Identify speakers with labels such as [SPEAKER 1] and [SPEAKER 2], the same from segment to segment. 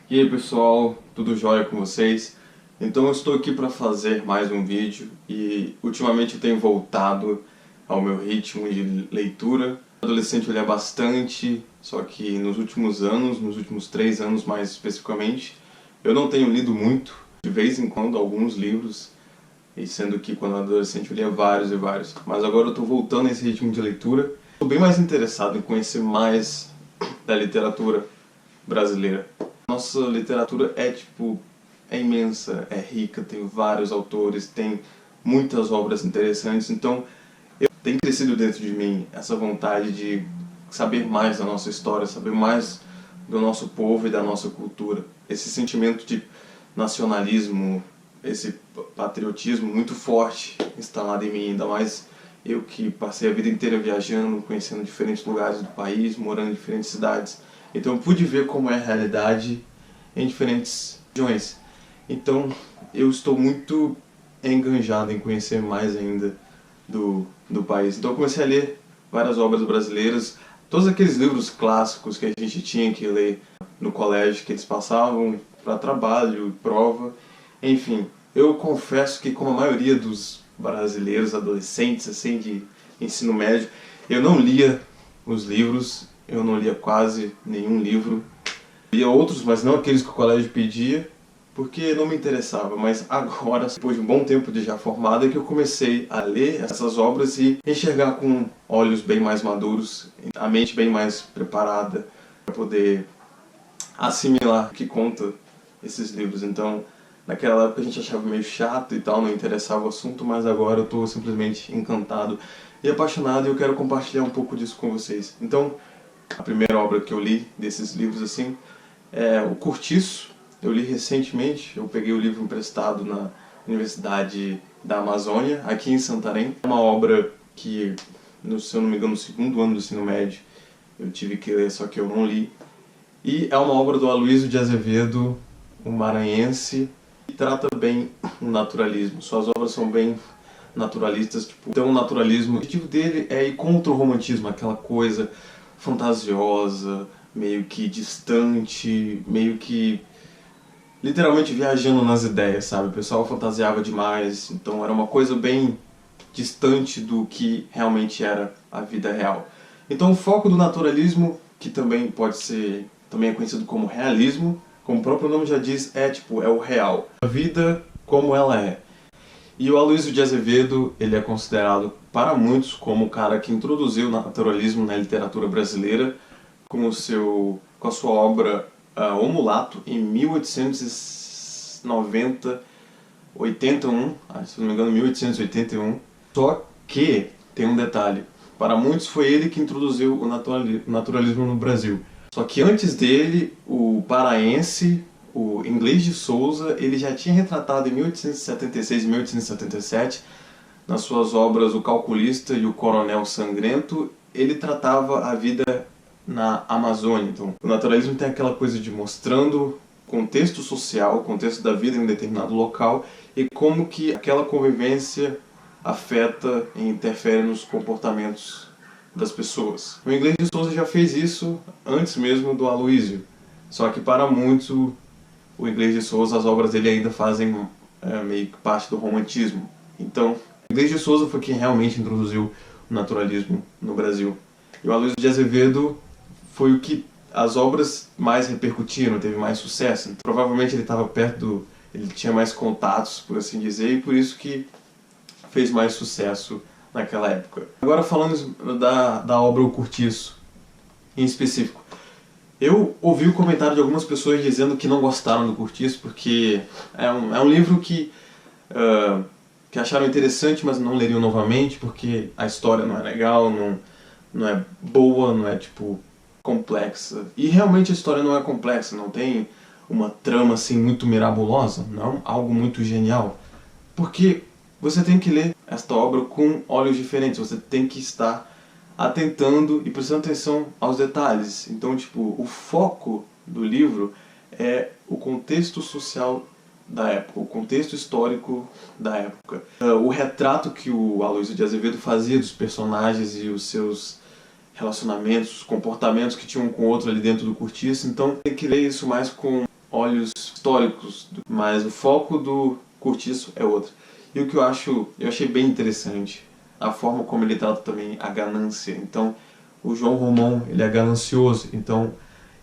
[SPEAKER 1] E aí pessoal, tudo jóia com vocês? Então eu estou aqui para fazer mais um vídeo e ultimamente eu tenho voltado ao meu ritmo de leitura. Adolescente eu lia bastante, só que nos últimos anos, nos últimos 3 anos mais especificamente, eu não tenho lido muito, de vez em quando alguns livros, e sendo que quando eu era adolescente eu lia vários e vários. Mas agora eu estou voltando a esse ritmo de leitura. Estou bem mais interessado em conhecer mais da literatura brasileira. Nossa literatura é imensa, é rica, tem vários autores, tem muitas obras interessantes, então tem crescido dentro de mim essa vontade de saber mais da nossa história, saber mais do nosso povo e da nossa cultura. Esse sentimento de nacionalismo, esse patriotismo muito forte instalado em mim, ainda mais eu que passei a vida inteira viajando, conhecendo diferentes lugares do país, morando em diferentes cidades. Então eu pude ver como é a realidade em diferentes regiões. Então eu estou muito enganjado em conhecer mais ainda do país. Então eu comecei a ler várias obras brasileiras, todos aqueles livros clássicos que a gente tinha que ler no colégio, que eles passavam para trabalho, prova, enfim. Eu confesso que, como a maioria dos brasileiros adolescentes assim de ensino médio, eu não lia os livros, eu não lia quase nenhum livro. Lia outros, mas não aqueles que o colégio pedia, porque não me interessava. Mas agora, depois de um bom tempo de já formado, é que eu comecei a ler essas obras e enxergar com olhos bem mais maduros, a mente bem mais preparada para poder assimilar o que conta esses livros. Então, naquela época a gente achava meio chato e tal, não interessava o assunto, mas agora eu estou simplesmente encantado e apaixonado e eu quero compartilhar um pouco disso com vocês. Então, a primeira obra que eu li desses livros assim é O Cortiço. Eu li recentemente, eu peguei o livro emprestado na Universidade da Amazônia, aqui em Santarém. É uma obra que, se eu não me engano, no segundo ano do ensino médio eu tive que ler, só que eu não li. E é uma obra do Aloysio de Azevedo, um maranhense, que trata bem o naturalismo. Suas obras são bem naturalistas, então o naturalismo, o objetivo dele é ir contra o romantismo, aquela coisa fantasiosa, meio que distante, meio que literalmente viajando nas ideias, sabe? O pessoal fantasiava demais, então era uma coisa bem distante do que realmente era a vida real. Então o foco do naturalismo, que também também é conhecido como realismo, como o próprio nome já diz, é o real, a vida como ela é. E o Aloysio de Azevedo, ele é considerado para muitos como o cara que introduziu o naturalismo na literatura brasileira com a sua obra O Mulato, em 1881, se não me engano 1881. Só que tem um detalhe, para muitos foi ele que introduziu o naturalismo no Brasil. Só que antes dele, o paraense, o Inglês de Souza, ele já tinha retratado em 1876 e 1877, nas suas obras O Calculista e O Coronel Sangrento, ele tratava a vida na Amazônia. Então, o naturalismo tem aquela coisa de mostrando contexto social, o contexto da vida em um determinado local e como que aquela convivência afeta e interfere nos comportamentos das pessoas. O Inglês de Souza já fez isso antes mesmo do Aloysio, só que para muitos o Inglês de Souza, as obras dele ainda fazem meio que parte do romantismo. Então, o Inglês de Souza foi quem realmente introduziu o naturalismo no Brasil. E o Aloysio de Azevedo foi o que as obras mais repercutiram, teve mais sucesso. Então, provavelmente ele estava ele tinha mais contatos, por assim dizer, e por isso que fez mais sucesso naquela época. Agora falando da obra O Cortiço, em específico. Eu ouvi o comentário de algumas pessoas dizendo que não gostaram do Cortiço, porque é um livro que acharam interessante, mas não leriam novamente, porque a história não é legal, não é boa, não é complexa. E realmente a história não é complexa, não tem uma trama assim muito mirabulosa, não, algo muito genial. Porque você tem que ler esta obra com olhos diferentes, você tem que estar atentando e prestando atenção aos detalhes. Então, o foco do livro é o contexto social da época, o contexto histórico da época. O retrato que o Aloysio de Azevedo fazia dos personagens e os seus relacionamentos, os comportamentos que tinham um com o outro ali dentro do Cortiço. Então, tem que ler isso mais com olhos históricos, mas o foco do Curtiço é outro. E o que eu achei bem interessante, a forma como ele trata também a ganância. Então, o João Romão, ele é ganancioso, então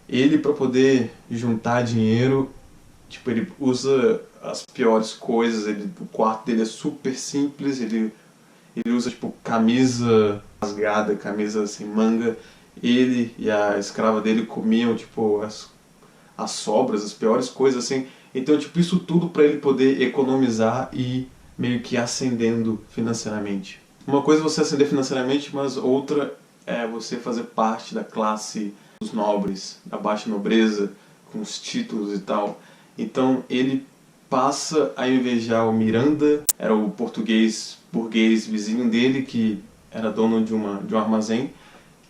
[SPEAKER 1] ele, para poder juntar dinheiro, tipo, ele usa as piores coisas, o quarto dele é super simples, ele usa tipo camisa rasgada, camisa sem manga. Ele e a escrava dele comiam tipo as sobras, as piores coisas assim. Então, tipo, isso tudo para ele poder economizar e meio que ascendendo financeiramente. Uma coisa é você ascender financeiramente, mas outra é você fazer parte da classe dos nobres, da baixa nobreza, com os títulos e tal. Então ele passa a invejar o Miranda, era o português burguês vizinho dele, que era dono de um armazém,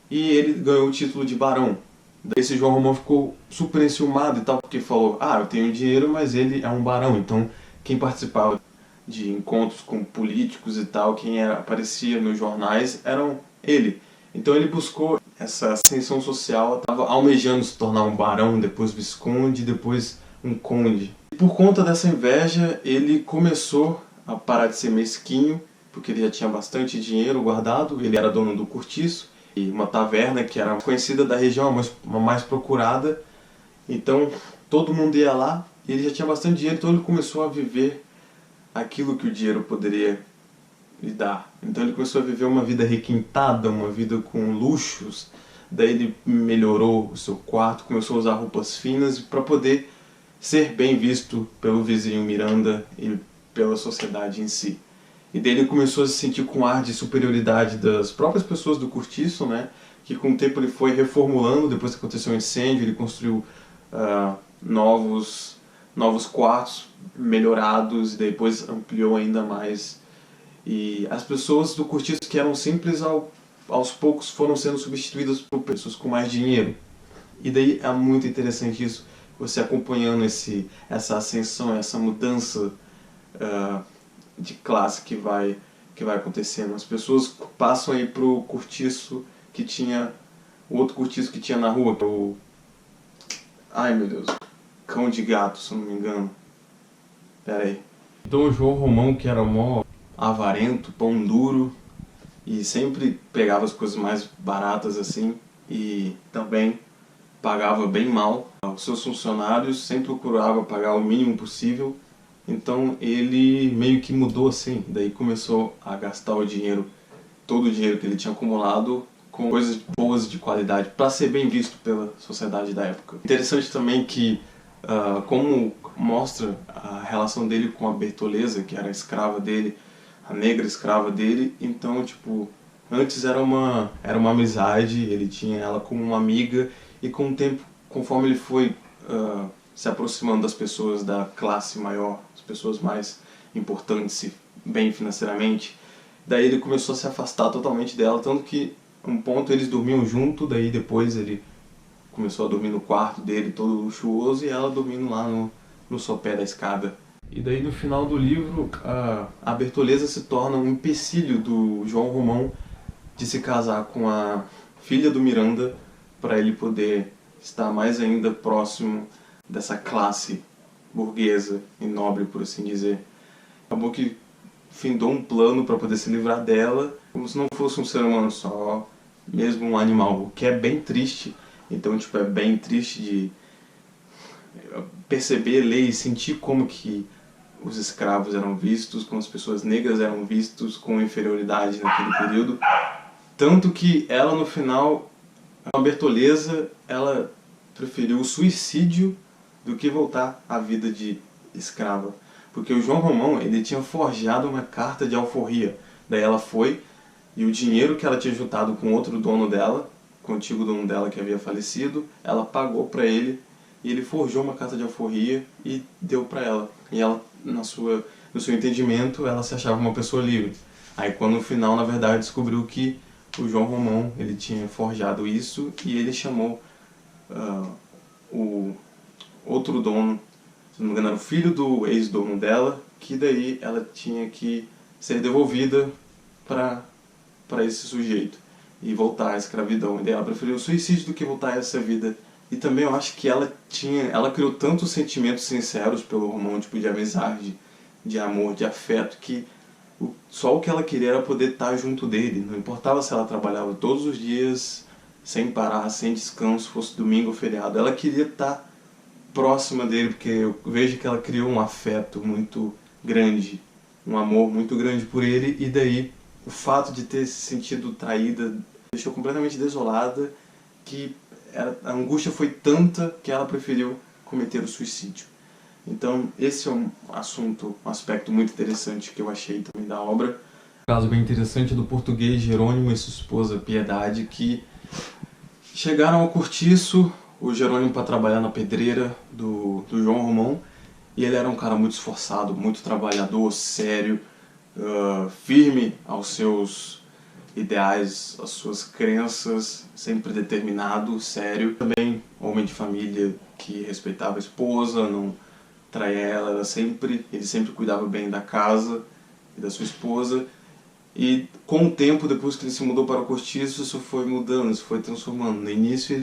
[SPEAKER 1] e ele ganhou o título de barão. Daí esse João Romão ficou super enciumado e tal, porque falou, eu tenho dinheiro, mas ele é um barão, então quem participava de encontros com políticos e tal, aparecia nos jornais, eram ele. Então ele buscou essa ascensão social, estava almejando se tornar um barão, depois visconde, depois um conde. E por conta dessa inveja, ele começou a parar de ser mesquinho, porque ele já tinha bastante dinheiro guardado, ele era dono do Curtiço, e uma taverna que era conhecida da região, a mais procurada. Então todo mundo ia lá, e ele já tinha bastante dinheiro, então ele começou a viver aquilo que o dinheiro poderia lhe dar. Então ele começou a viver uma vida requintada, uma vida com luxos. Daí ele melhorou o seu quarto, começou a usar roupas finas para poder ser bem visto pelo vizinho Miranda e pela sociedade em si. E daí ele começou a se sentir com ar de superioridade das próprias pessoas do Curtiço, né? Que com o tempo ele foi reformulando, depois que aconteceu um incêndio, ele construiu novos quartos melhorados e depois ampliou ainda mais. E as pessoas do Curtiço que eram simples, aos poucos foram sendo substituídas por pessoas com mais dinheiro. E daí é muito interessante isso, você acompanhando essa ascensão, essa mudança de classe que vai acontecendo. As pessoas passam aí pro Curtiço que tinha, o outro Curtiço que tinha na rua, que é o... Ai meu Deus, Cão de Gato, se eu não me engano. Pera aí. Então o João Romão, que era mó avarento, pão duro, e sempre pegava as coisas mais baratas assim, e também pagava bem mal aos seus funcionários, sempre procurava pagar o mínimo possível. Então ele meio que mudou assim, daí começou a gastar o dinheiro, todo o dinheiro que ele tinha acumulado, com coisas boas de qualidade, para ser bem visto pela sociedade da época. Interessante também que, como mostra a relação dele com a Bertoleza, que era a escrava dele, a negra escrava dele. Então, tipo, antes era uma amizade, ele tinha ela como uma amiga, e com o tempo, conforme ele foi se aproximando das pessoas da classe maior, as pessoas mais importantes, bem financeiramente, daí ele começou a se afastar totalmente dela, tanto que um ponto eles dormiam junto, daí depois ele começou a dormir no quarto dele todo luxuoso e ela dormindo lá no sopé da escada. E daí no final do livro a Bertoleza se torna um empecilho do João Romão de se casar com a filha do Miranda, para ele poder estar mais ainda próximo dessa classe burguesa e nobre, por assim dizer. Acabou que findou um plano para poder se livrar dela, como se não fosse um ser humano só, mesmo um animal, o que é bem triste. Então, tipo, é bem triste de perceber, ler e sentir como que os escravos eram vistos, como as pessoas negras eram vistos com inferioridade naquele período. Tanto que ela, no final, a Bertoleza, ela preferiu o suicídio do que voltar à vida de escrava. Porque o João Romão, ele tinha forjado uma carta de alforria. Daí ela foi, e o dinheiro que ela tinha juntado com outro dono dela, com o antigo dono dela que havia falecido, ela pagou para ele, e ele forjou uma carta de alforria e deu para ela. E ela, no seu entendimento, ela se achava uma pessoa livre. Aí quando no final, na verdade, descobriu que o João Romão, ele tinha forjado isso, e ele chamou o outro dono, se não me engano era o filho do ex-dono dela, que daí ela tinha que ser devolvida para esse sujeito e voltar à escravidão. E daí ela preferiu o suicídio do que voltar a essa vida E também eu acho que ela criou tantos sentimentos sinceros pelo Romão, tipo de amizade, de amor, de afeto, que só o que ela queria era poder estar junto dele. Não importava se ela trabalhava todos os dias, sem parar, sem descanso, fosse domingo ou feriado. Ela queria estar próxima dele, porque eu vejo que ela criou um afeto muito grande, um amor muito grande por ele, e daí o fato de ter se sentido traída deixou completamente desolada, que a angústia foi tanta que ela preferiu cometer o suicídio. Então esse é um assunto, um aspecto muito interessante que eu achei também da obra. Um caso bem interessante do português Jerônimo e sua esposa Piedade, que chegaram ao cortiço, o Jerônimo para trabalhar na pedreira do João Romão, e ele era um cara muito esforçado, muito trabalhador, sério, firme aos seus ideais, às suas crenças, sempre determinado, sério. Também homem de família que respeitava a esposa, não traía ela, ele sempre cuidava bem da casa e da sua esposa. E com o tempo, depois que ele se mudou para o cortiço, isso foi mudando, isso foi transformando. No início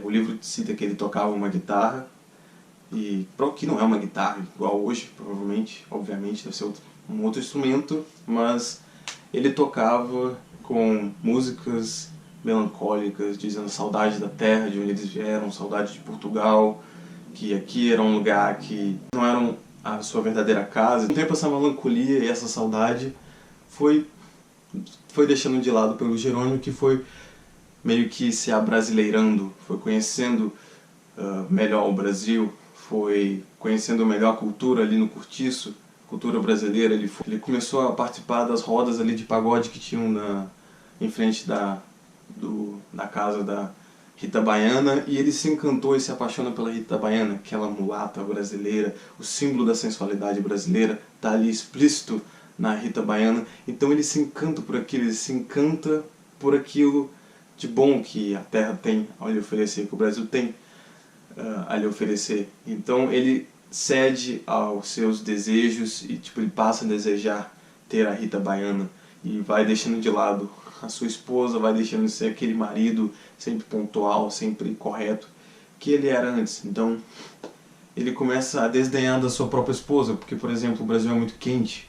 [SPEAKER 1] o livro cita que ele tocava uma guitarra, e que não é uma guitarra igual hoje, provavelmente, obviamente, deve ser um outro instrumento, mas ele tocava com músicas melancólicas, dizendo saudade da terra de onde eles vieram, saudade de Portugal, que aqui era um lugar que não era a sua verdadeira casa. Com o tempo essa melancolia e essa saudade foi deixando de lado pelo Jerônimo, que foi meio que se abrasileirando, foi conhecendo melhor o Brasil, foi conhecendo melhor a cultura ali no cortiço, cultura brasileira. Ele começou a participar das rodas ali de pagode que tinham em frente da casa da Rita Baiana, e ele se encantou e se apaixona pela Rita Baiana, aquela mulata brasileira, o símbolo da sensualidade brasileira, está ali explícito na Rita Baiana. Então ele se encanta por aquilo, ele se encanta por aquilo de bom que a terra tem a lhe oferecer, que o Brasil tem a lhe oferecer. Então ele cede aos seus desejos e ele passa a desejar ter a Rita Baiana, e vai deixando de lado a sua esposa, vai deixando de ser aquele marido sempre pontual, sempre correto que ele era antes. Então ele começa a desdenhar da sua própria esposa, porque, por exemplo, o Brasil é muito quente,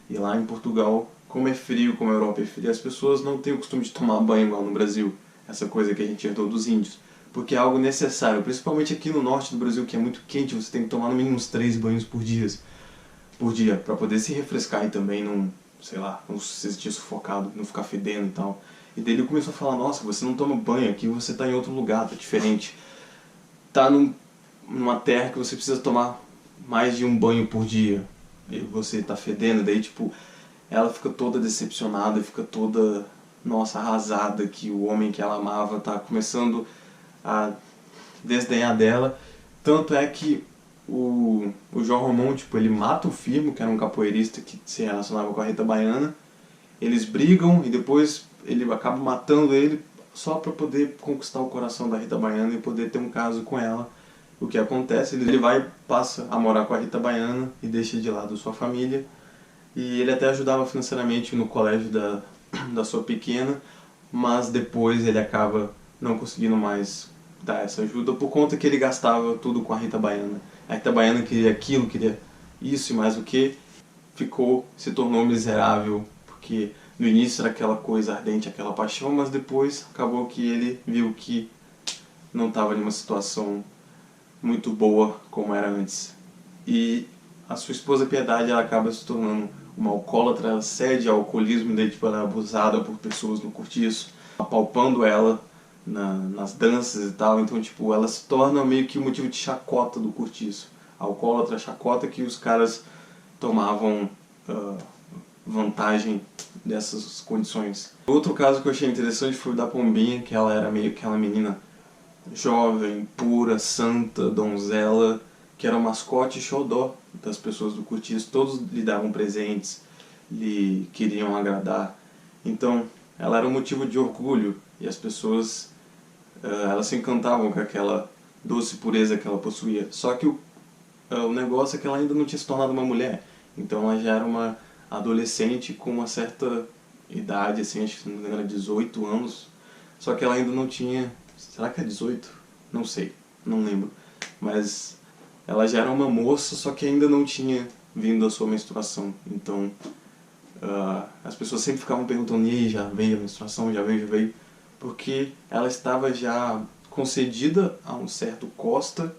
[SPEAKER 1] e lá em Portugal, como é frio, como a Europa é fria, as pessoas não têm o costume de tomar banho igual no Brasil, essa coisa que a gente herdou dos índios, porque é algo necessário, principalmente aqui no norte do Brasil, que é muito quente. Você tem que tomar no mínimo uns 3 banhos por dia, para poder se refrescar e também não se sentir sufocado, não ficar fedendo e tal. E daí ele começou a falar: nossa, você não toma banho aqui, você está em outro lugar, tá diferente. Tá numa terra que você precisa tomar mais de um banho por dia, e você tá fedendo. Daí ela fica toda decepcionada, fica toda, nossa, arrasada, que o homem que ela amava tá começando a desdenhar dela. Tanto é que o João Romão, ele mata o Firmo, que era um capoeirista que se relacionava com a Rita Baiana. Eles brigam e depois ele acaba matando ele só para poder conquistar o coração da Rita Baiana e poder ter um caso com ela. O que acontece? Ele passa a morar com a Rita Baiana e deixa de lado sua família. E ele até ajudava financeiramente no colégio da sua pequena, mas depois ele acaba não conseguindo mais dar essa ajuda por conta que ele gastava tudo com a Rita Baiana. A Rita Baiana queria aquilo, queria isso e mais o que, se tornou miserável, porque no início era aquela coisa ardente, aquela paixão, mas depois acabou que ele viu que não estava em uma situação muito boa como era antes. E a sua esposa Piedade, ela acaba se tornando uma alcoólatra, ela cede ao alcoolismo, daí ela é abusada por pessoas no cortiço, apalpando ela nas danças e tal. Então ela se torna meio que o motivo de chacota do cortiço. A alcoólatra chacota que os caras tomavam vantagem dessas condições. Outro caso que eu achei interessante foi o da Pombinha, que ela era meio que aquela menina jovem, pura, santa, donzela, que era o mascote xodó das pessoas do cortiço. Todos lhe davam presentes, lhe queriam agradar. Então ela era um motivo de orgulho, e as pessoas elas se encantavam com aquela doce pureza que ela possuía. Só que o negócio é que ela ainda não tinha se tornado uma mulher. Então ela já era uma adolescente com uma certa idade, assim, acho que se não me engano era 18 anos. Só que ela ainda não tinha será que é 18? Não sei, não lembro. Mas ela já era uma moça, só que ainda não tinha vindo a sua menstruação. Então, as pessoas sempre ficavam perguntando, e aí, já veio a menstruação? Já veio? Porque ela estava já concedida a um certo Costa,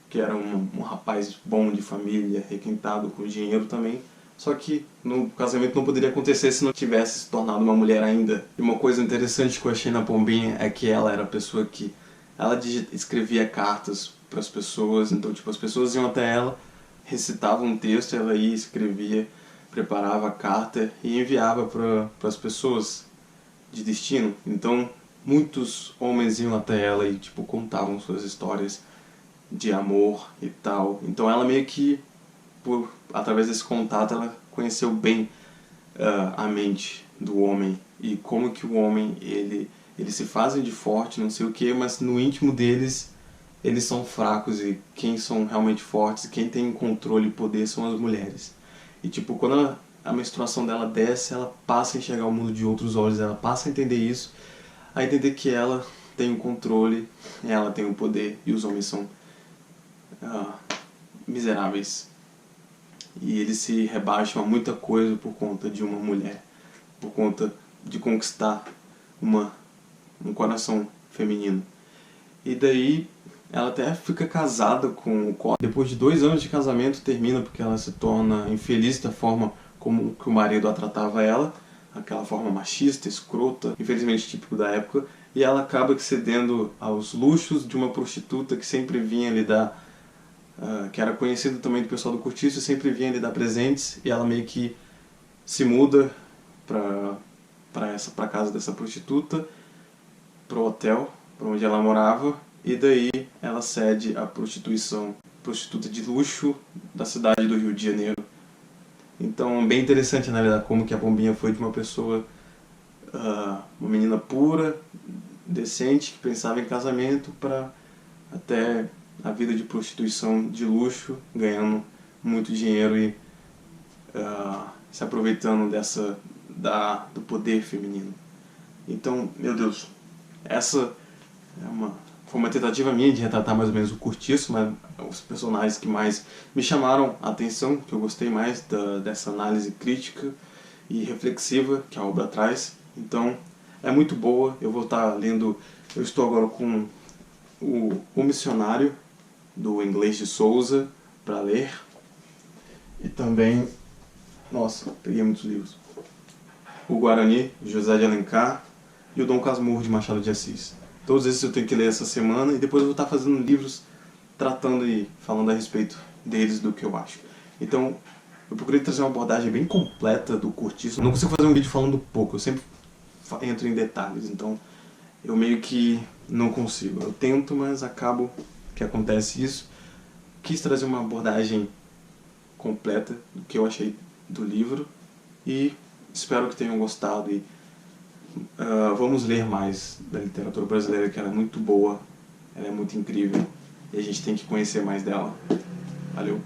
[SPEAKER 1] que era um rapaz bom de família, requintado, com dinheiro também. Só que no casamento não poderia acontecer se não tivesse se tornado uma mulher ainda. E uma coisa interessante que eu achei na Pombinha é que ela era a pessoa que... ela escrevia cartas para as pessoas, então tipo, as pessoas iam até ela, recitavam um texto, ela ia, escrevia, preparava a carta e enviava para as pessoas de destino. Então muitos homens iam até ela e tipo, contavam suas histórias de amor e tal. Então ela meio que, através desse contato, ela conheceu bem a mente do homem e como que o homem, eles se fazem de forte, não sei o que, mas no íntimo deles eles são fracos, e quem são realmente fortes, quem tem controle e poder são as mulheres. E tipo, quando a menstruação dela desce, ela passa a enxergar o mundo de outros olhos, ela passa a entender isso, a entender que ela tem o controle, ela tem o poder, e os homens são miseráveis. E eles se rebaixam a muita coisa por conta de uma mulher, por conta de conquistar um coração feminino. E daí ela até fica casada com o Costa. Depois de 2 anos de casamento termina porque ela se torna infeliz da forma como que o marido a tratava ela, aquela forma machista, escrota, infelizmente típico da época, e ela acaba cedendo aos luxos de uma prostituta que sempre vinha lhe dar, que era conhecida também do pessoal do cortiço, e sempre vinha lhe dar presentes, e ela meio que se muda para casa dessa prostituta, pro hotel para onde ela morava, e daí ela cede a prostituta de luxo da cidade do Rio de Janeiro. Então, bem interessante analisar como que a Pombinha foi de uma pessoa, uma menina pura, decente, que pensava em casamento, para até a vida de prostituição de luxo, ganhando muito dinheiro e se aproveitando do poder feminino. Então, meu Deus, essa foi uma tentativa minha de retratar mais ou menos o Cortiço, mas os personagens que mais me chamaram a atenção, que eu gostei mais dessa análise crítica e reflexiva que a obra traz. Então, é muito boa. Eu vou estar lendo, eu estou agora com o Missionário, do Inglês de Souza, para ler. E também, nossa, peguei muitos livros. O Guarani, de José de Alencar, e o Dom Casmurro, de Machado de Assis. Todos esses eu tenho que ler essa semana, e depois eu vou estar fazendo livros tratando e falando a respeito deles, do que eu acho. Então, eu procurei trazer uma abordagem bem completa do Cortiço. Eu não consigo fazer um vídeo falando pouco, eu sempre entro em detalhes, então eu meio que não consigo. Eu tento, mas acabo que acontece isso. Quis trazer uma abordagem completa do que eu achei do livro, e espero que tenham gostado. E vamos ler mais da literatura brasileira, que ela é muito boa, ela é muito incrível, e a gente tem que conhecer mais dela. Valeu!